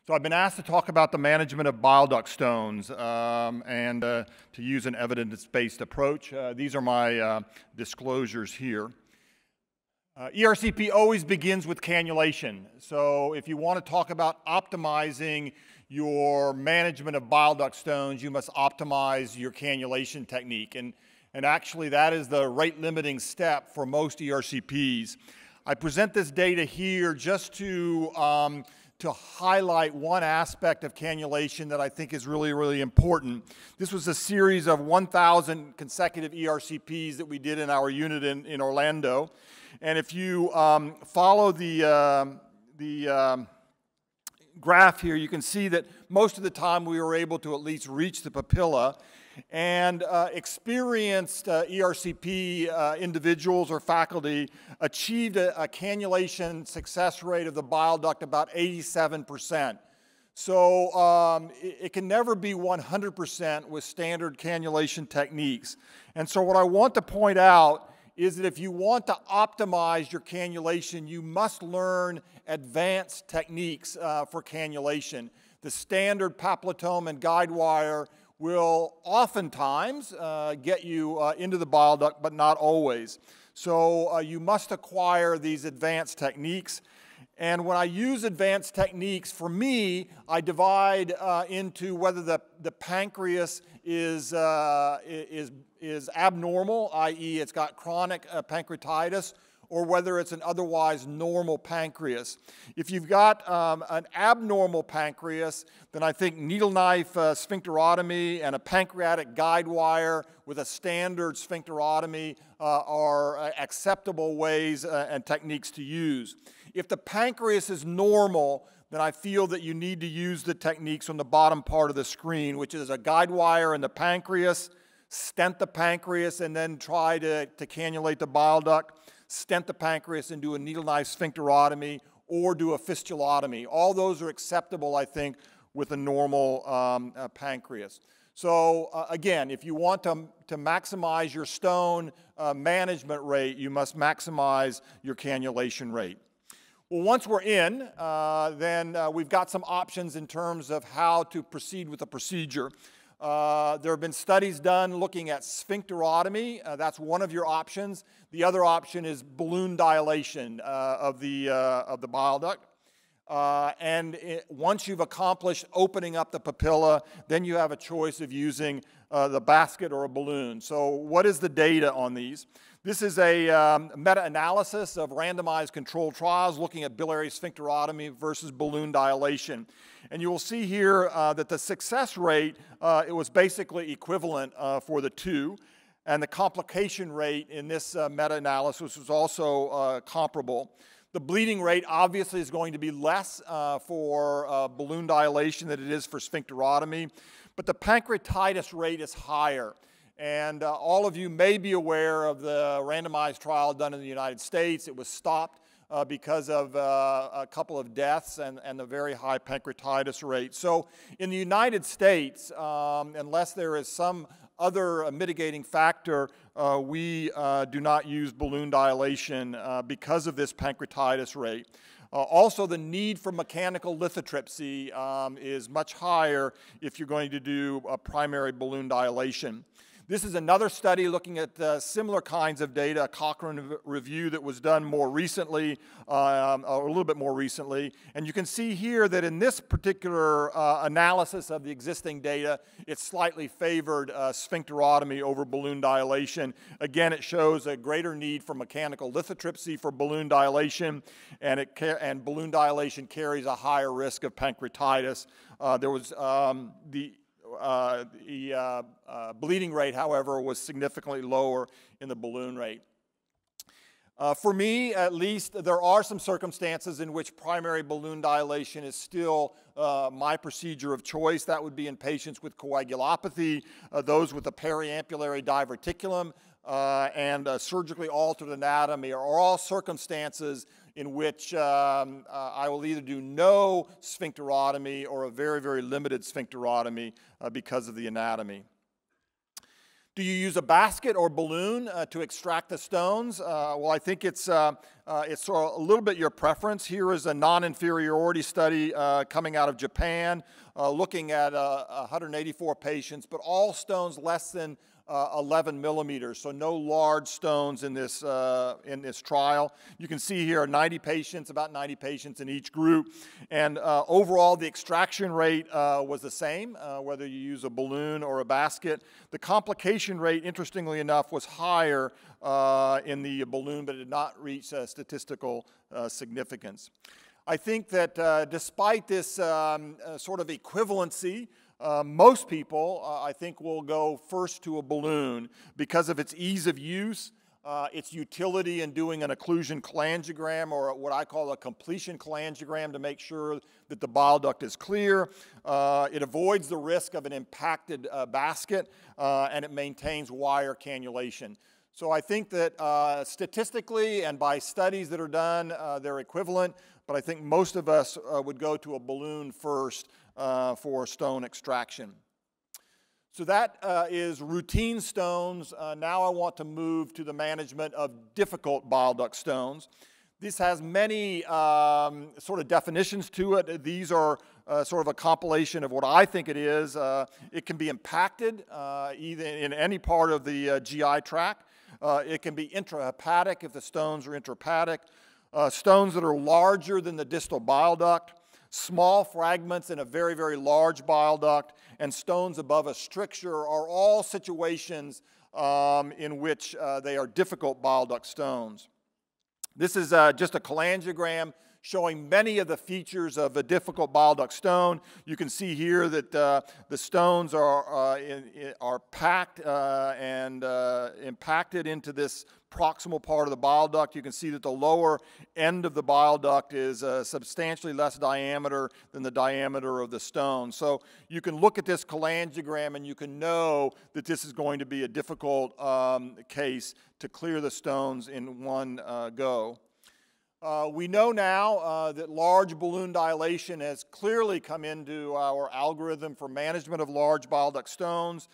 So I've been asked to talk about the management of bile duct stones and to use an evidence-based approach. These are my disclosures here. ERCP always begins with cannulation. So if you want to talk about optimizing your management of bile duct stones, you must optimize your cannulation technique. And actually that is the rate-limiting step for most ERCPs. I present this data here just to highlight one aspect of cannulation that I think is really, really important. This was a series of 1,000 consecutive ERCPs that we did in our unit in Orlando. And if you follow the graph here, you can see that most of the time we were able to at least reach the papilla. And experienced ERCP individuals or faculty achieved a cannulation success rate of the bile duct about 87%. So it can never be 100% with standard cannulation techniques. And so what I want to point out is that if you want to optimize your cannulation, you must learn advanced techniques for cannulation. The standard papillotome and guide wire will oftentimes get you into the bile duct, but not always. So you must acquire these advanced techniques. And when I use advanced techniques, for me, I divide into whether the pancreas is abnormal, i.e. it's got chronic pancreatitis, or whether it's an otherwise normal pancreas. If you've got an abnormal pancreas, then I think needle knife sphincterotomy and a pancreatic guide wire with a standard sphincterotomy are acceptable ways and techniques to use. If the pancreas is normal, then I feel that you need to use the techniques on the bottom part of the screen, which is a guide wire in the pancreas, stent the pancreas, and then try to cannulate the bile duct, stent the pancreas and do a needle knife sphincterotomy, or do a fistulotomy. All those are acceptable, I think, with a normal pancreas. So again, if you want to maximize your stone management rate, you must maximize your cannulation rate. Well, once we're in, then we've got some options in terms of how to proceed with the procedure. There have been studies done looking at sphincterotomy. That's one of your options. The other option is balloon dilation of the bile duct. Once you've accomplished opening up the papilla, then you have a choice of using the basket or a balloon. So what is the data on these? This is a meta-analysis of randomized controlled trials looking at biliary sphincterotomy versus balloon dilation. And you will see here that the success rate, it was basically equivalent for the two. And the complication rate in this meta-analysis was also comparable. The bleeding rate obviously is going to be less for balloon dilation than it is for sphincterotomy, but the pancreatitis rate is higher. And all of you may be aware of the randomized trial done in the United States. It was stopped because of a couple of deaths and the very high pancreatitis rate. So in the United States, unless there is some other mitigating factor, we do not use balloon dilation because of this pancreatitis rate. Also, the need for mechanical lithotripsy is much higher if you're going to do a primary balloon dilation. This is another study looking at similar kinds of data, a Cochrane review that was done more recently, a little bit more recently. And you can see here that in this particular analysis of the existing data, it slightly favored sphincterotomy over balloon dilation. Again, it shows a greater need for mechanical lithotripsy for balloon dilation, and balloon dilation carries a higher risk of pancreatitis. There was the bleeding rate, however, was significantly lower in the balloon rate. For me, at least, there are some circumstances in which primary balloon dilation is still my procedure of choice. That would be in patients with coagulopathy, those with a periampullary diverticulum, and surgically altered anatomy are all circumstances in which I will either do no sphincterotomy or a very, very limited sphincterotomy because of the anatomy. Do you use a basket or balloon to extract the stones? Well, I think it's sort of a little bit your preference. Here is a non-inferiority study coming out of Japan, looking at 184 patients, but all stones less than 11 millimeters, so no large stones in this trial. You can see here 90 patients, about 90 patients in each group, and overall the extraction rate was the same, whether you use a balloon or a basket. The complication rate, interestingly enough, was higher in the balloon, but it did not reach statistical significance. I think that despite this sort of equivalency, most people, I think, will go first to a balloon because of its ease of use, its utility in doing an occlusion cholangiogram, or what I call a completion cholangiogram, to make sure that the bile duct is clear. It avoids the risk of an impacted basket, and it maintains wire cannulation. So I think that statistically and by studies that are done, they're equivalent, but I think most of us would go to a balloon first for stone extraction. So that is routine stones. Now I want to move to the management of difficult bile duct stones. This has many sort of definitions to it. These are sort of a compilation of what I think it is. It can be impacted either in any part of the GI tract. It can be intrahepatic if the stones are intrahepatic. Stones that are larger than the distal bile duct, small fragments in a very, very large bile duct, and stones above a stricture are all situations in which they are difficult bile duct stones. This is just a cholangiogram showing many of the features of a difficult bile duct stone. You can see here that the stones are packed and impacted into this proximal part of the bile duct. You can see that the lower end of the bile duct is substantially less diameter than the diameter of the stone. So you can look at this cholangiogram and you can know that this is going to be a difficult case to clear the stones in one go. We know now that large balloon dilation has clearly come into our algorithm for management of large bile duct stones.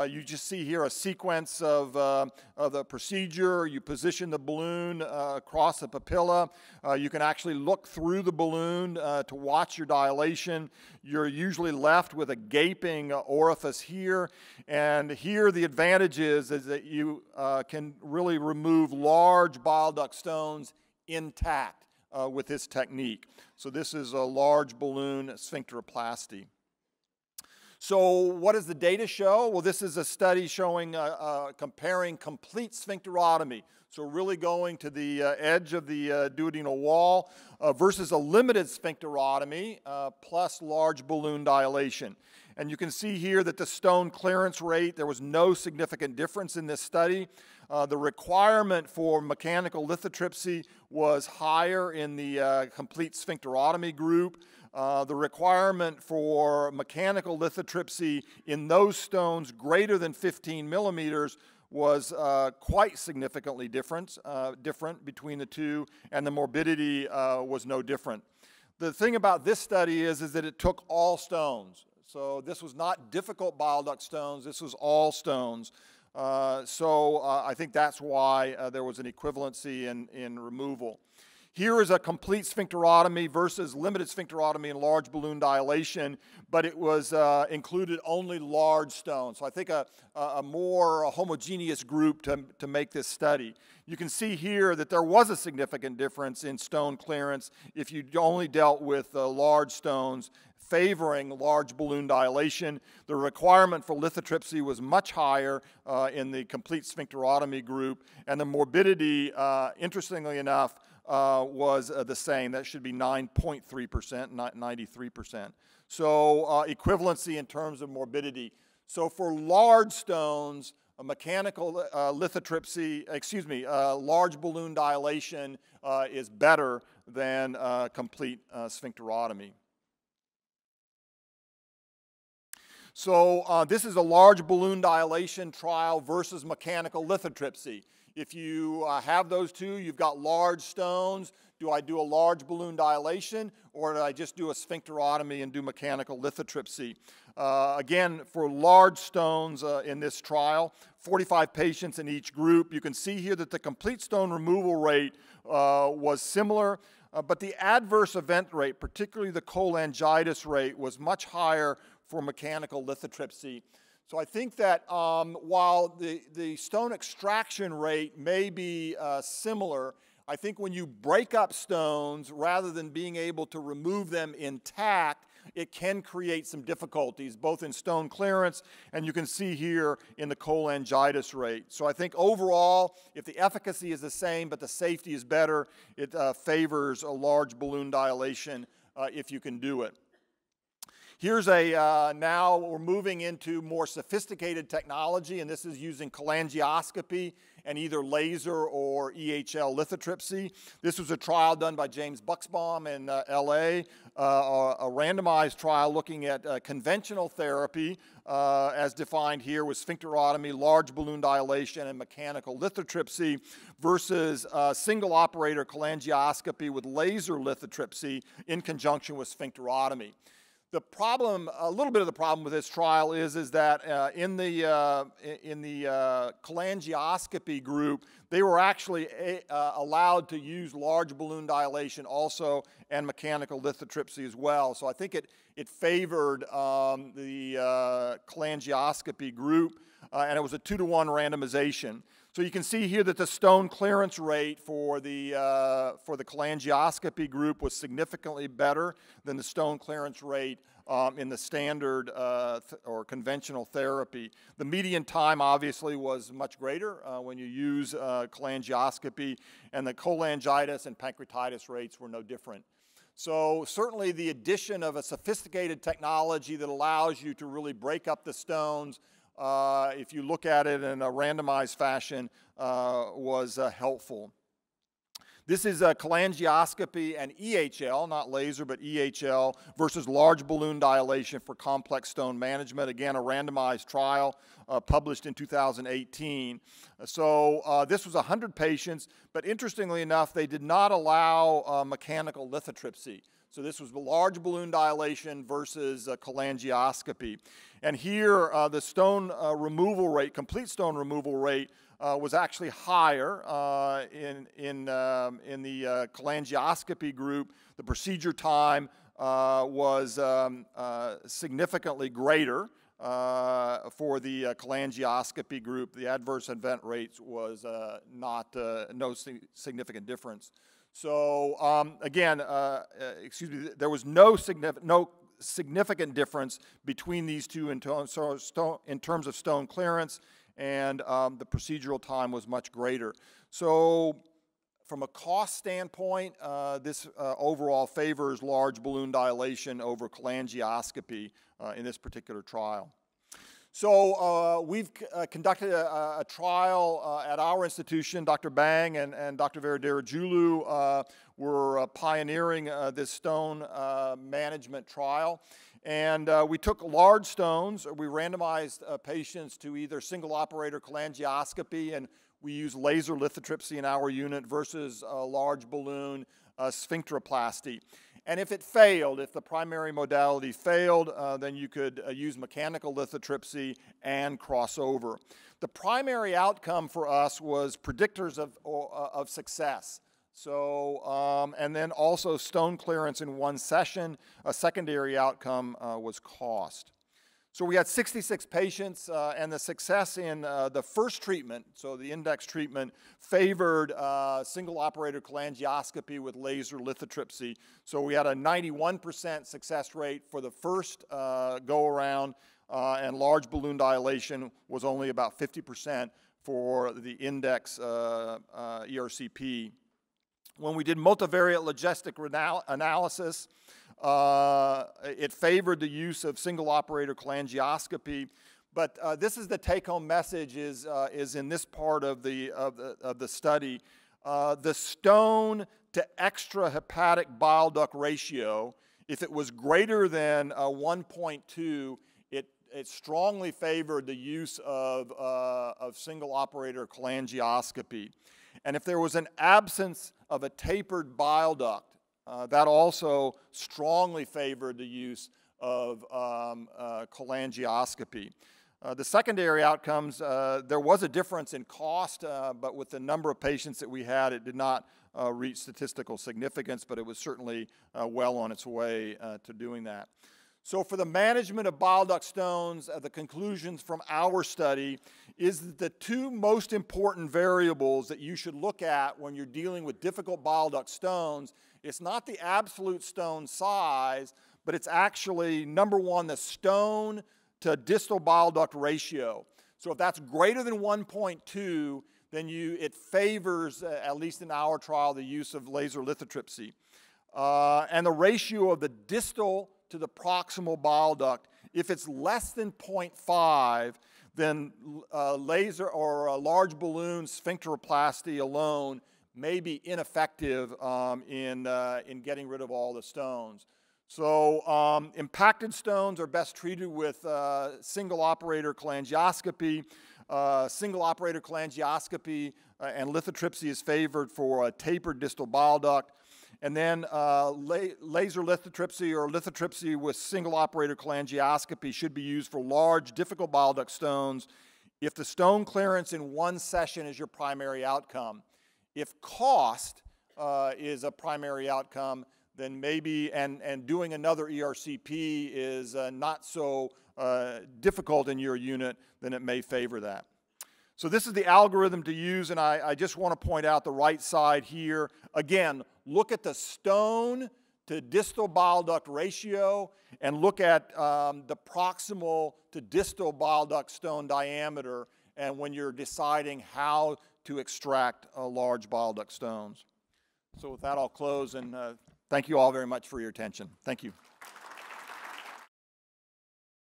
You just see here a sequence of the procedure. You position the balloon across the papilla. You can actually look through the balloon to watch your dilation. You're usually left with a gaping orifice here. And here the advantage is that you can really remove large bile duct stones intact with this technique. So this is a large balloon sphincteroplasty. So what does the data show? Well, this is a study showing comparing complete sphincterotomy, so really going to the edge of the duodenal wall versus a limited sphincterotomy plus large balloon dilation. And you can see here that the stone clearance rate, there was no significant difference in this study. The requirement for mechanical lithotripsy was higher in the complete sphincterotomy group. The requirement for mechanical lithotripsy in those stones greater than 15 millimeters was quite significantly different between the two, and the morbidity was no different. The thing about this study is that it took all stones. So this was not difficult bile duct stones, this was all stones. I think that's why there was an equivalency in removal. Here is a complete sphincterotomy versus limited sphincterotomy and large balloon dilation, but it was included only large stones. So I think a more homogeneous group to make this study. You can see here that there was a significant difference in stone clearance if you only dealt with large stones, favoring large balloon dilation. The requirement for lithotripsy was much higher in the complete sphincterotomy group, and the morbidity, interestingly enough, was the same. That should be 9.3%, not 93%. So equivalency in terms of morbidity. So for large stones, a mechanical lithotripsy, large balloon dilation is better than complete sphincterotomy. So this is a large balloon dilation trial versus mechanical lithotripsy. If you have those two, you've got large stones. Do I do a large balloon dilation, or do I just do a sphincterotomy and do mechanical lithotripsy? Again, for large stones in this trial, 45 patients in each group. You can see here that the complete stone removal rate was similar, but the adverse event rate, particularly the cholangitis rate, was much higher for mechanical lithotripsy. So I think that while the stone extraction rate may be similar, I think when you break up stones, rather than being able to remove them intact, it can create some difficulties, both in stone clearance, and you can see here in the cholangitis rate. So I think overall, if the efficacy is the same but the safety is better, it favors a large balloon dilation if you can do it. Here's now we're moving into more sophisticated technology, and this is using cholangioscopy and either laser or EHL lithotripsy. This was a trial done by James Buxbaum in LA, a randomized trial looking at conventional therapy, as defined here with sphincterotomy, large balloon dilation, and mechanical lithotripsy versus single operator cholangioscopy with laser lithotripsy in conjunction with sphincterotomy. The problem, a little bit of the problem with this trial is that in the cholangioscopy group, they were actually allowed to use large balloon dilation also and mechanical lithotripsy as well. So I think it favored the cholangioscopy group, and it was a 2-to-1 randomization. So you can see here that the stone clearance rate for the cholangioscopy group was significantly better than the stone clearance rate in the standard or conventional therapy. The median time obviously was much greater when you use cholangioscopy, and the cholangitis and pancreatitis rates were no different. So certainly the addition of a sophisticated technology that allows you to really break up the stones, if you look at it in a randomized fashion, was helpful. This is a cholangioscopy and EHL, not laser, but EHL versus large balloon dilation for complex stone management. Again, a randomized trial published in 2018. So this was 100 patients, but interestingly enough, they did not allow mechanical lithotripsy. So this was the large balloon dilation versus cholangioscopy. And here, the stone removal rate, complete stone removal rate, was actually higher in the cholangioscopy group. The procedure time was significantly greater for the cholangioscopy group. The adverse event rates was no significant difference. So again, there was no significant difference between these two in terms of stone clearance, and the procedural time was much greater. So from a cost standpoint, this overall favors large balloon dilation over cholangioscopy in this particular trial. So we've conducted a trial at our institution. Dr. Bang and Dr. Veeradarajulu were pioneering this stone management trial. And we took large stones. We randomized patients to either single operator cholangioscopy, and we used laser lithotripsy in our unit versus large balloon sphincteroplasty. And if it failed, if the primary modality failed, then you could use mechanical lithotripsy and crossover. The primary outcome for us was predictors of success. So, and then also stone clearance in one session. A secondary outcome was cost. So we had 66 patients, and the success in the first treatment, so the index treatment, favored single operator cholangioscopy with laser lithotripsy. So we had a 91% success rate for the first go around, and large balloon dilation was only about 50% for the index ERCP. When we did multivariate logistic analysis, it favored the use of single operator cholangioscopy, but this is the take-home message is in this part of the study. The stone to extrahepatic bile duct ratio, if it was greater than 1.2, it strongly favored the use of single operator cholangioscopy. And if there was an absence of a tapered bile duct, that also strongly favored the use of cholangioscopy. The secondary outcomes, there was a difference in cost, but with the number of patients that we had, it did not reach statistical significance, but it was certainly well on its way to doing that. So for the management of bile duct stones, the conclusions from our study is that the two most important variables that you should look at when you're dealing with difficult bile duct stones, it's not the absolute stone size, but it's actually, number one, the stone to distal bile duct ratio. So if that's greater than 1.2, then it favors, at least in our trial, the use of laser lithotripsy. And the ratio of the distal to the proximal bile duct, if it's less than 0.5, then laser or a large balloon sphincteroplasty alone may be ineffective in getting rid of all the stones. So impacted stones are best treated with single operator cholangioscopy. Single operator cholangioscopy and lithotripsy is favored for a tapered distal bile duct. And then laser lithotripsy or lithotripsy with single operator cholangioscopy should be used for large, difficult bile duct stones if the stone clearance in one session is your primary outcome. If cost is a primary outcome, then maybe, and doing another ERCP is not so difficult in your unit, then it may favor that. So this is the algorithm to use, and I just want to point out the right side here. Again, look at the stone to distal bile duct ratio and look at the proximal to distal bile duct stone diameter, and when you're deciding how to extract large bile duct stones. So with that, I'll close, and thank you all very much for your attention. Thank you.